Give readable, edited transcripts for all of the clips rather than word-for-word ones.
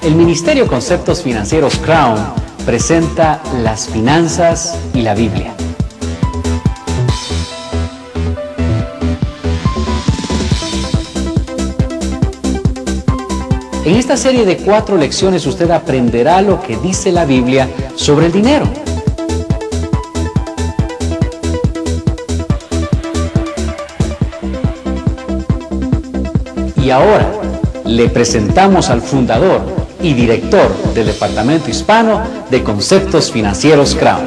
El Ministerio Conceptos Financieros Crown presenta las finanzas y la Biblia. En esta serie de 4 lecciones usted aprenderá lo que dice la Biblia sobre el dinero. Y ahora le presentamos al fundador y director del Departamento Hispano de Conceptos Financieros Crown.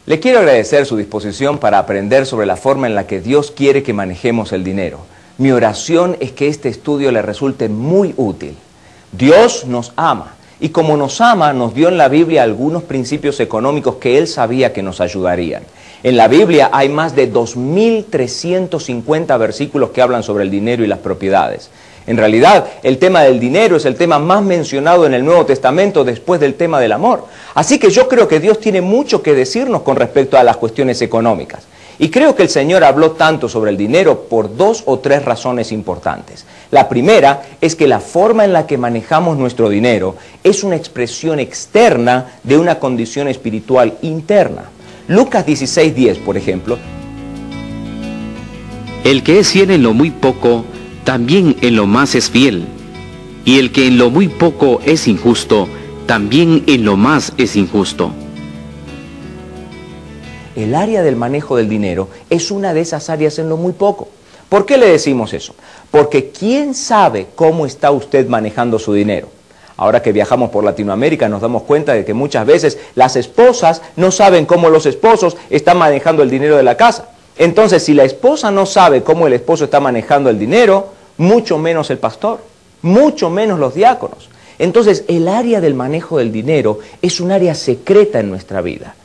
Le quiero agradecer su disposición para aprender sobre la forma en la que Dios quiere que manejemos el dinero. Mi oración es que este estudio le resulte muy útil. Dios nos ama y como nos ama, nos dio en la Biblia algunos principios económicos que Él sabía que nos ayudarían. En la Biblia hay más de 2.350 versículos que hablan sobre el dinero y las propiedades. En realidad, el tema del dinero es el tema más mencionado en el Nuevo Testamento después del tema del amor. Así que yo creo que Dios tiene mucho que decirnos con respecto a las cuestiones económicas. Y creo que el Señor habló tanto sobre el dinero por 2 o 3 razones importantes. La primera es que la forma en la que manejamos nuestro dinero es una expresión externa de una condición espiritual interna. Lucas 16:10, por ejemplo. El que es fiel en lo muy poco, también en lo más es fiel. Y el que en lo muy poco es injusto, también en lo más es injusto. El área del manejo del dinero es una de esas áreas en lo muy poco. ¿Por qué le decimos eso? Porque ¿quién sabe cómo está usted manejando su dinero? Ahora que viajamos por Latinoamérica nos damos cuenta de que muchas veces las esposas no saben cómo los esposos están manejando el dinero de la casa. Entonces, si la esposa no sabe cómo el esposo está manejando el dinero, mucho menos el pastor, mucho menos los diáconos. Entonces, el área del manejo del dinero es un área secreta en nuestra vida.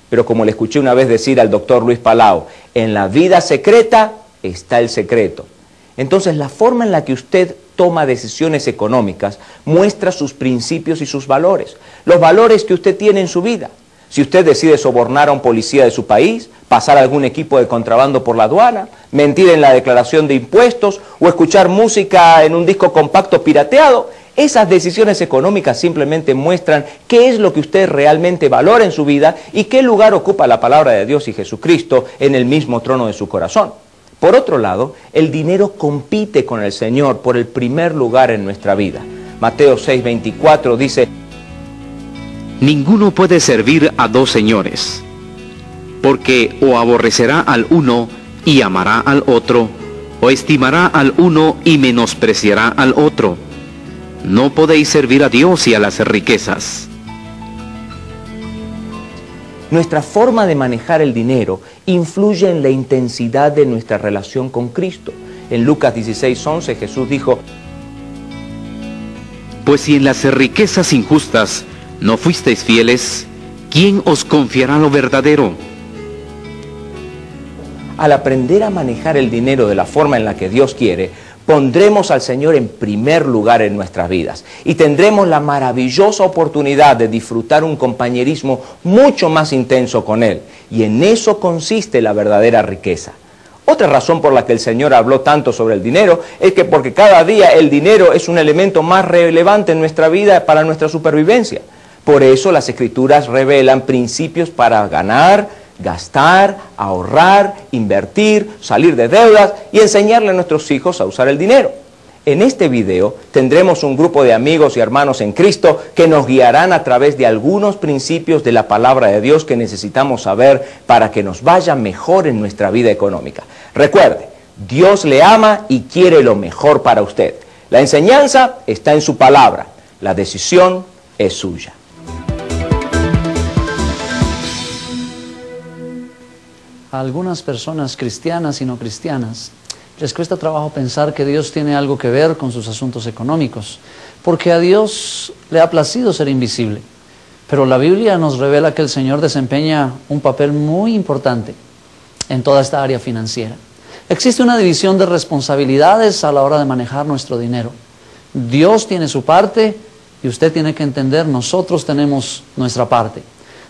Pero como le escuché una vez decir al doctor Luis Palau, en la vida secreta está el secreto. Entonces, la forma en la que usted toma decisiones económicas muestra sus principios y sus valores, los valores que usted tiene en su vida. Si usted decide sobornar a un policía de su país, pasar algún equipo de contrabando por la aduana, mentir en la declaración de impuestos o escuchar música en un disco compacto pirateado, esas decisiones económicas simplemente muestran qué es lo que usted realmente valora en su vida y qué lugar ocupa la palabra de Dios y Jesucristo en el mismo trono de su corazón. Por otro lado, el dinero compite con el Señor por el primer lugar en nuestra vida. Mateo 6:24 dice: Ninguno puede servir a 2 señores, porque o aborrecerá al uno y amará al otro, o estimará al uno y menospreciará al otro. No podéis servir a Dios y a las riquezas. Nuestra forma de manejar el dinero influye en la intensidad de nuestra relación con Cristo. En Lucas 16:11 Jesús dijo: Pues si en las riquezas injustas no fuisteis fieles, ¿quién os confiará lo verdadero? Al aprender a manejar el dinero de la forma en la que Dios quiere, pondremos al Señor en primer lugar en nuestras vidas y tendremos la maravillosa oportunidad de disfrutar un compañerismo mucho más intenso con Él. Y en eso consiste la verdadera riqueza. Otra razón por la que el Señor habló tanto sobre el dinero es que porque cada día el dinero es un elemento más relevante en nuestra vida para nuestra supervivencia. Por eso las Escrituras revelan principios para ganar, gastar, ahorrar, invertir, salir de deudas y enseñarle a nuestros hijos a usar el dinero. En este video tendremos un grupo de amigos y hermanos en Cristo que nos guiarán a través de algunos principios de la palabra de Dios que necesitamos saber para que nos vaya mejor en nuestra vida económica. Recuerde, Dios le ama y quiere lo mejor para usted. La enseñanza está en su palabra, la decisión es suya. A algunas personas cristianas y no cristianas les cuesta trabajo pensar que Dios tiene algo que ver con sus asuntos económicos, porque a Dios le ha placido ser invisible. Pero la Biblia nos revela que el Señor desempeña un papel muy importante en toda esta área financiera. Existe una división de responsabilidades a la hora de manejar nuestro dinero. Dios tiene su parte y usted tiene que entender, nosotros tenemos nuestra parte.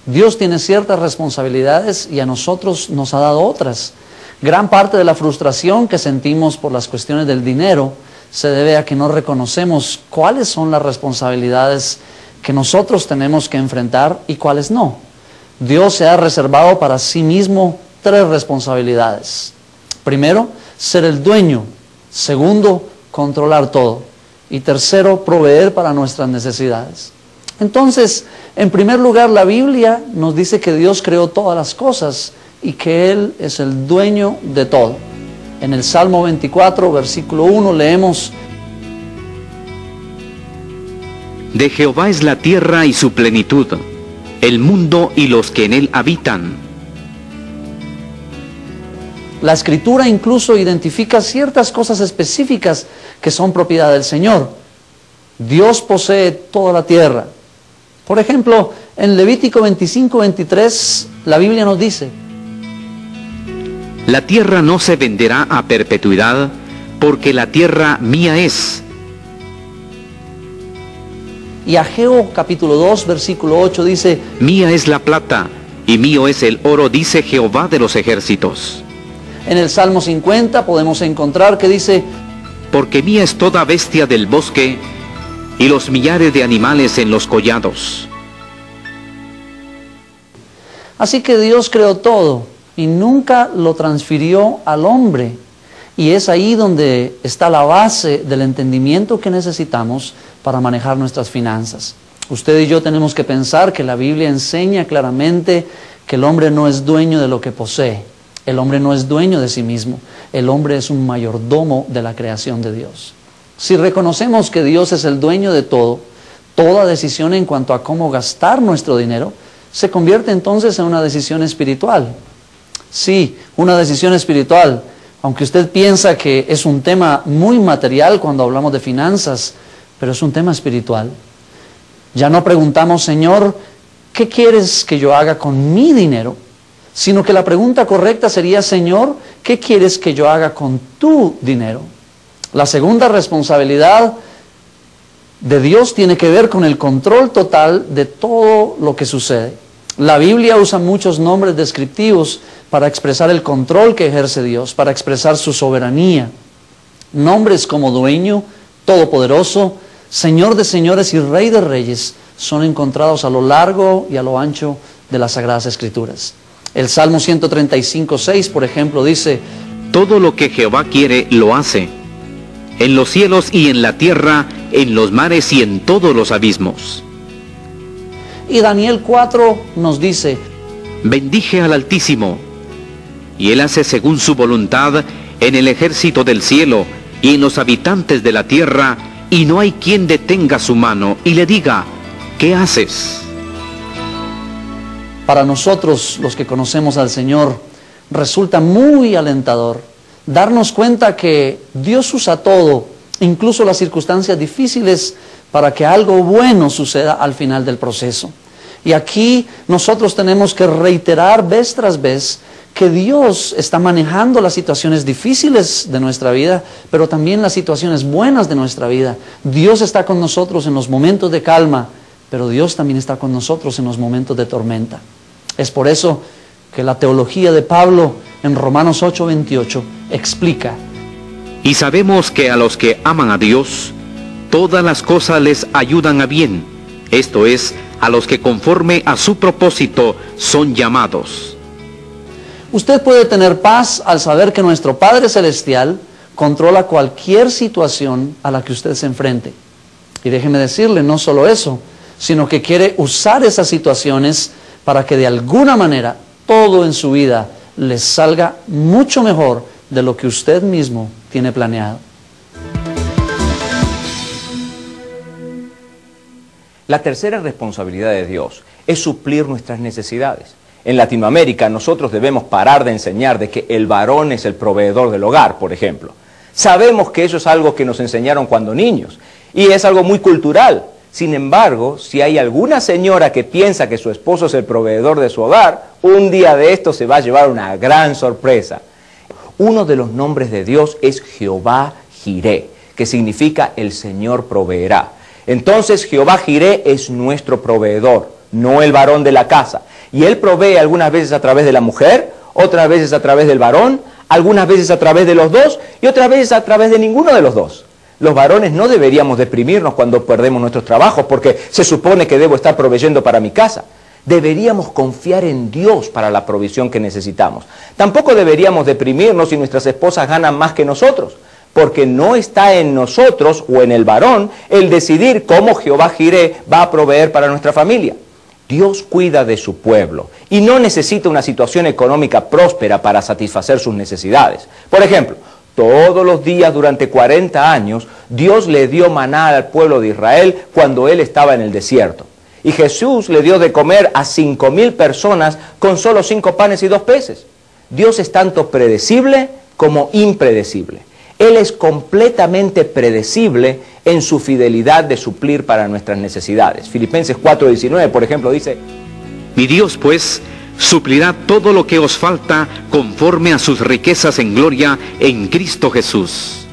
Dios tiene ciertas responsabilidades y a nosotros nos ha dado otras. Gran parte de la frustración que sentimos por las cuestiones del dinero se debe a que no reconocemos cuáles son las responsabilidades que nosotros tenemos que enfrentar y cuáles no. Dios se ha reservado para sí mismo 3 responsabilidades. Primero, ser el dueño. Segundo, controlar todo. Y tercero, proveer para nuestras necesidades. Entonces, en primer lugar, la Biblia nos dice que Dios creó todas las cosas y que Él es el dueño de todo. En el Salmo 24, versículo 1, leemos: De Jehová es la tierra y su plenitud, el mundo y los que en él habitan. La Escritura incluso identifica ciertas cosas específicas que son propiedad del Señor. Dios posee toda la tierra. Por ejemplo, en Levítico 25-23, la Biblia nos dice: La tierra no se venderá a perpetuidad, porque la tierra mía es. Y Ageo capítulo 2, versículo 8 dice: Mía es la plata, y mío es el oro, dice Jehová de los ejércitos. En el Salmo 50 podemos encontrar que dice: Porque mía es toda bestia del bosque, y los millares de animales en los collados. Así que Dios creó todo y nunca lo transfirió al hombre. Y es ahí donde está la base del entendimiento que necesitamos para manejar nuestras finanzas. Usted y yo tenemos que pensar que la Biblia enseña claramente que el hombre no es dueño de lo que posee. El hombre no es dueño de sí mismo. El hombre es un mayordomo de la creación de Dios. Si reconocemos que Dios es el dueño de todo, toda decisión en cuanto a cómo gastar nuestro dinero se convierte entonces en una decisión espiritual. Sí, una decisión espiritual. Aunque usted piensa que es un tema muy material cuando hablamos de finanzas, pero es un tema espiritual. Ya no preguntamos: Señor, ¿qué quieres que yo haga con mi dinero? Sino que la pregunta correcta sería: Señor, ¿qué quieres que yo haga con tu dinero? La segunda responsabilidad de Dios tiene que ver con el control total de todo lo que sucede. La Biblia usa muchos nombres descriptivos para expresar el control que ejerce Dios, para expresar su soberanía. Nombres como dueño, todopoderoso, Señor de señores y Rey de reyes son encontrados a lo largo y a lo ancho de las Sagradas Escrituras. El Salmo 135:6, por ejemplo, dice: Todo lo que Jehová quiere, lo hace. En los cielos y en la tierra, en los mares y en todos los abismos. Y Daniel 4 nos dice: Bendije al Altísimo, y Él hace según su voluntad en el ejército del cielo y en los habitantes de la tierra, y no hay quien detenga su mano y le diga: ¿qué haces? Para nosotros, los que conocemos al Señor, resulta muy alentador darnos cuenta que Dios usa todo, incluso las circunstancias difíciles, para que algo bueno suceda al final del proceso. Y aquí nosotros tenemos que reiterar vez tras vez que Dios está manejando las situaciones difíciles de nuestra vida, pero también las situaciones buenas de nuestra vida. Dios está con nosotros en los momentos de calma, pero Dios también está con nosotros en los momentos de tormenta. Es por eso que la teología de Pablo en Romanos 8:28 explica: Y sabemos que a los que aman a Dios, todas las cosas les ayudan a bien, esto es, a los que conforme a su propósito son llamados. Usted puede tener paz al saber que nuestro Padre Celestial controla cualquier situación a la que usted se enfrente. Y déjeme decirle, no solo eso, sino que quiere usar esas situaciones para que de alguna manera todo en su vida les salga mucho mejor de lo que usted mismo tiene planeado. La tercera responsabilidad de Dios es suplir nuestras necesidades. En Latinoamérica nosotros debemos parar de enseñar de que el varón es el proveedor del hogar, por ejemplo. Sabemos que eso es algo que nos enseñaron cuando niños y es algo muy cultural. Sin embargo, si hay alguna señora que piensa que su esposo es el proveedor de su hogar, un día de esto se va a llevar una gran sorpresa. Uno de los nombres de Dios es Jehová Jireh, que significa el Señor proveerá. Entonces Jehová Jireh es nuestro proveedor, no el varón de la casa. Y Él provee algunas veces a través de la mujer, otras veces a través del varón, Algunas veces a través de los dos y otras veces a través de ninguno de los dos. Los varones no deberíamos deprimirnos cuando perdemos nuestros trabajos porque se supone que debo estar proveyendo para mi casa. Deberíamos confiar en Dios para la provisión que necesitamos. Tampoco deberíamos deprimirnos si nuestras esposas ganan más que nosotros, porque no está en nosotros o en el varón el decidir cómo Jehová Jireh va a proveer para nuestra familia. Dios cuida de su pueblo y no necesita una situación económica próspera para satisfacer sus necesidades. Por ejemplo, todos los días durante 40 años, Dios le dio maná al pueblo de Israel cuando él estaba en el desierto. Y Jesús le dio de comer a 5.000 personas con solo 5 panes y 2 peces. Dios es tanto predecible como impredecible. Él es completamente predecible en su fidelidad de suplir para nuestras necesidades. Filipenses 4:19, por ejemplo, dice: Mi Dios, pues, suplirá todo lo que os falta conforme a sus riquezas en gloria en Cristo Jesús.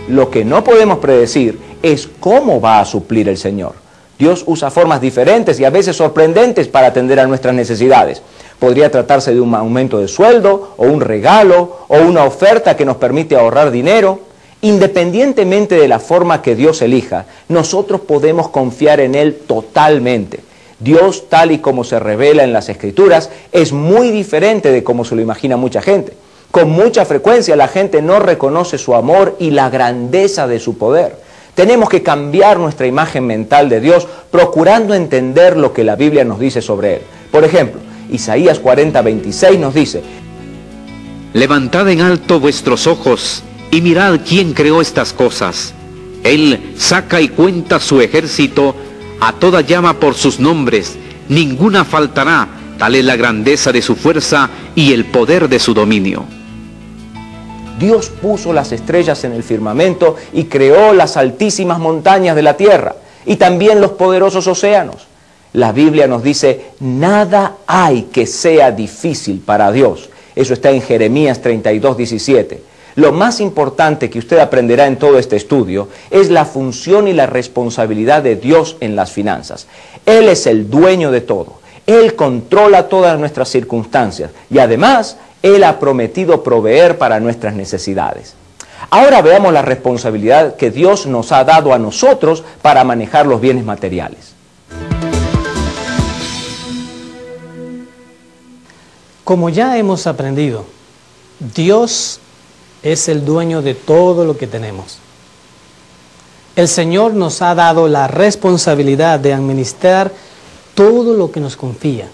Lo que no podemos predecir es cómo va a suplir el Señor. Dios usa formas diferentes y a veces sorprendentes para atender a nuestras necesidades. Podría tratarse de un aumento de sueldo, o un regalo, o una oferta que nos permite ahorrar dinero. Independientemente de la forma que Dios elija, nosotros podemos confiar en Él totalmente. Dios, tal y como se revela en las Escrituras, es muy diferente de como se lo imagina mucha gente. Con mucha frecuencia la gente no reconoce su amor y la grandeza de su poder. Tenemos que cambiar nuestra imagen mental de Dios, procurando entender lo que la Biblia nos dice sobre Él. Por ejemplo, Isaías 40:26 nos dice: Levantad en alto vuestros ojos y mirad quién creó estas cosas. Él saca y cuenta su ejército, a toda llama por sus nombres, ninguna faltará, tal es la grandeza de su fuerza y el poder de su dominio. Dios puso las estrellas en el firmamento y creó las altísimas montañas de la tierra y también los poderosos océanos. La Biblia nos dice: nada hay que sea difícil para Dios. Eso está en Jeremías 32:17. Lo más importante que usted aprenderá en todo este estudio es la función y la responsabilidad de Dios en las finanzas. Él es el dueño de todo. Él controla todas nuestras circunstancias y además Él ha prometido proveer para nuestras necesidades. Ahora veamos la responsabilidad que Dios nos ha dado a nosotros para manejar los bienes materiales. Como ya hemos aprendido, Dios es el dueño de todo lo que tenemos. El Señor nos ha dado la responsabilidad de administrar todo lo que nos confía.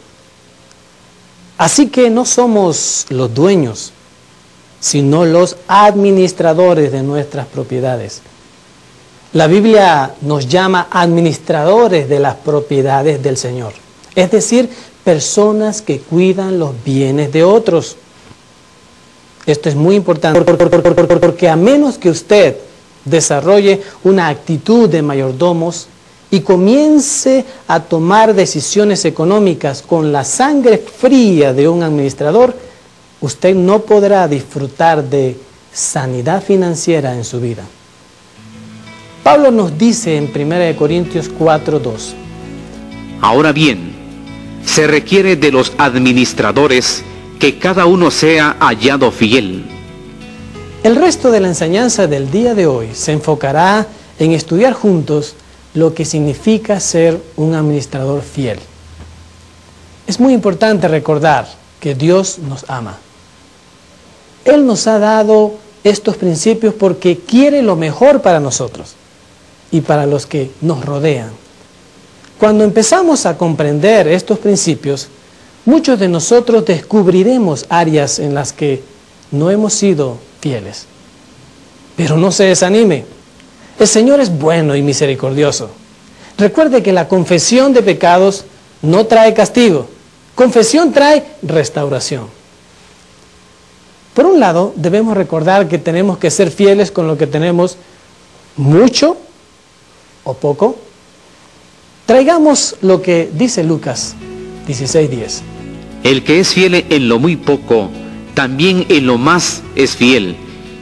Así que no somos los dueños, sino los administradores de nuestras propiedades. La Biblia nos llama administradores de las propiedades del Señor, es decir, personas que cuidan los bienes de otros. Esto es muy importante porque a menos que usted desarrolle una actitud de mayordomos y comience a tomar decisiones económicas con la sangre fría de un administrador, usted no podrá disfrutar de sanidad financiera en su vida. Pablo nos dice en 1 Corintios 4:2. Ahora bien, se requiere de los administradores que cada uno sea hallado fiel. El resto de la enseñanza del día de hoy se enfocará en estudiar juntos lo que significa ser un administrador fiel. Es muy importante recordar que Dios nos ama. Él nos ha dado estos principios porque quiere lo mejor para nosotros y para los que nos rodean. Cuando empezamos a comprender estos principios, muchos de nosotros descubriremos áreas en las que no hemos sido fieles. Pero no se desanime. El Señor es bueno y misericordioso. Recuerde que la confesión de pecados no trae castigo. Confesión trae restauración. Por un lado, debemos recordar que tenemos que ser fieles con lo que tenemos, mucho o poco. Traigamos lo que dice Lucas 16:10. El que es fiel en lo muy poco, también en lo más es fiel.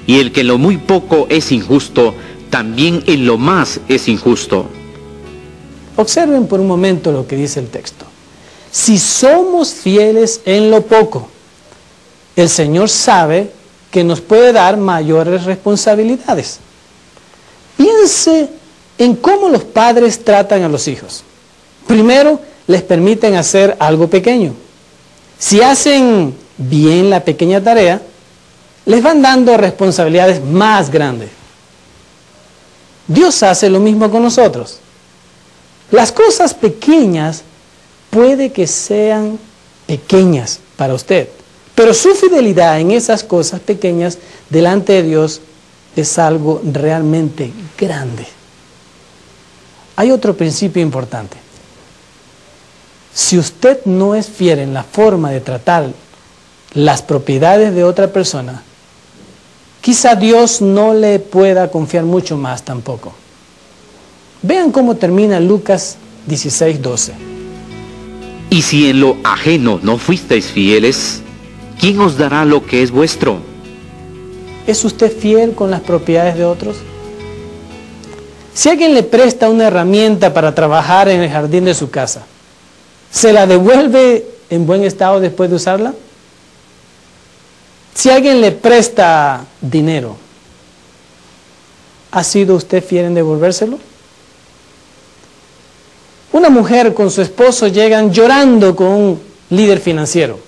Y el que en lo muy poco es injusto, también en lo más es injusto. Observen por un momento lo que dice el texto. Si somos fieles en lo poco, el Señor sabe que nos puede dar mayores responsabilidades. Piense en cómo los padres tratan a los hijos. Primero, les permiten hacer algo pequeño. Si hacen bien la pequeña tarea, les van dando responsabilidades más grandes. Dios hace lo mismo con nosotros. Las cosas pequeñas puede que sean pequeñas para usted, pero su fidelidad en esas cosas pequeñas delante de Dios es algo realmente grande. Hay otro principio importante. Si usted no es fiel en la forma de tratar las propiedades de otra persona, quizá Dios no le pueda confiar mucho más tampoco. Vean cómo termina Lucas 16:12. Y si en lo ajeno no fuisteis fieles, ¿quién os dará lo que es vuestro? ¿Es usted fiel con las propiedades de otros? Si alguien le presta una herramienta para trabajar en el jardín de su casa, ¿se la devuelve en buen estado después de usarla? Si alguien le presta dinero, ¿ha sido usted fiel en devolvérselo? Una mujer con su esposo llegan llorando con un líder financiero.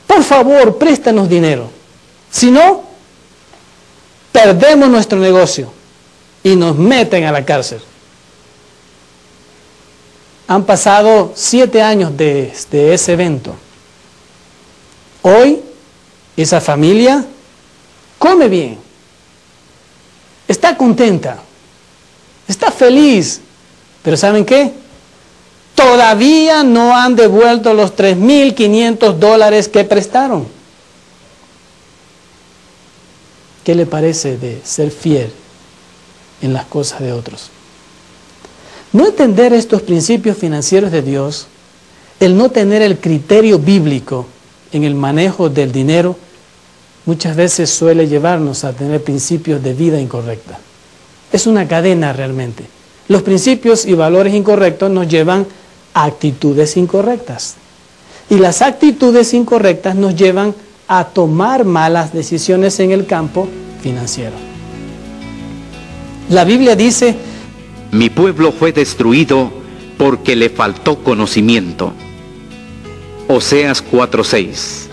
Por favor, préstanos dinero. Si no, perdemos nuestro negocio y nos meten a la cárcel. Han pasado 7 años desde ese evento. Hoy, esa familia come bien, está contenta, está feliz, pero ¿saben qué? Todavía no han devuelto los $3,500 que prestaron. ¿Qué le parece de ser fiel en las cosas de otros? No entender estos principios financieros de Dios, el no tener el criterio bíblico en el manejo del dinero, muchas veces suele llevarnos a tener principios de vida incorrecta. Es una cadena realmente. Los principios y valores incorrectos nos llevan a actitudes incorrectas. Y las actitudes incorrectas nos llevan a tomar malas decisiones en el campo financiero. La Biblia dice: Mi pueblo fue destruido porque le faltó conocimiento. Oseas 4:6.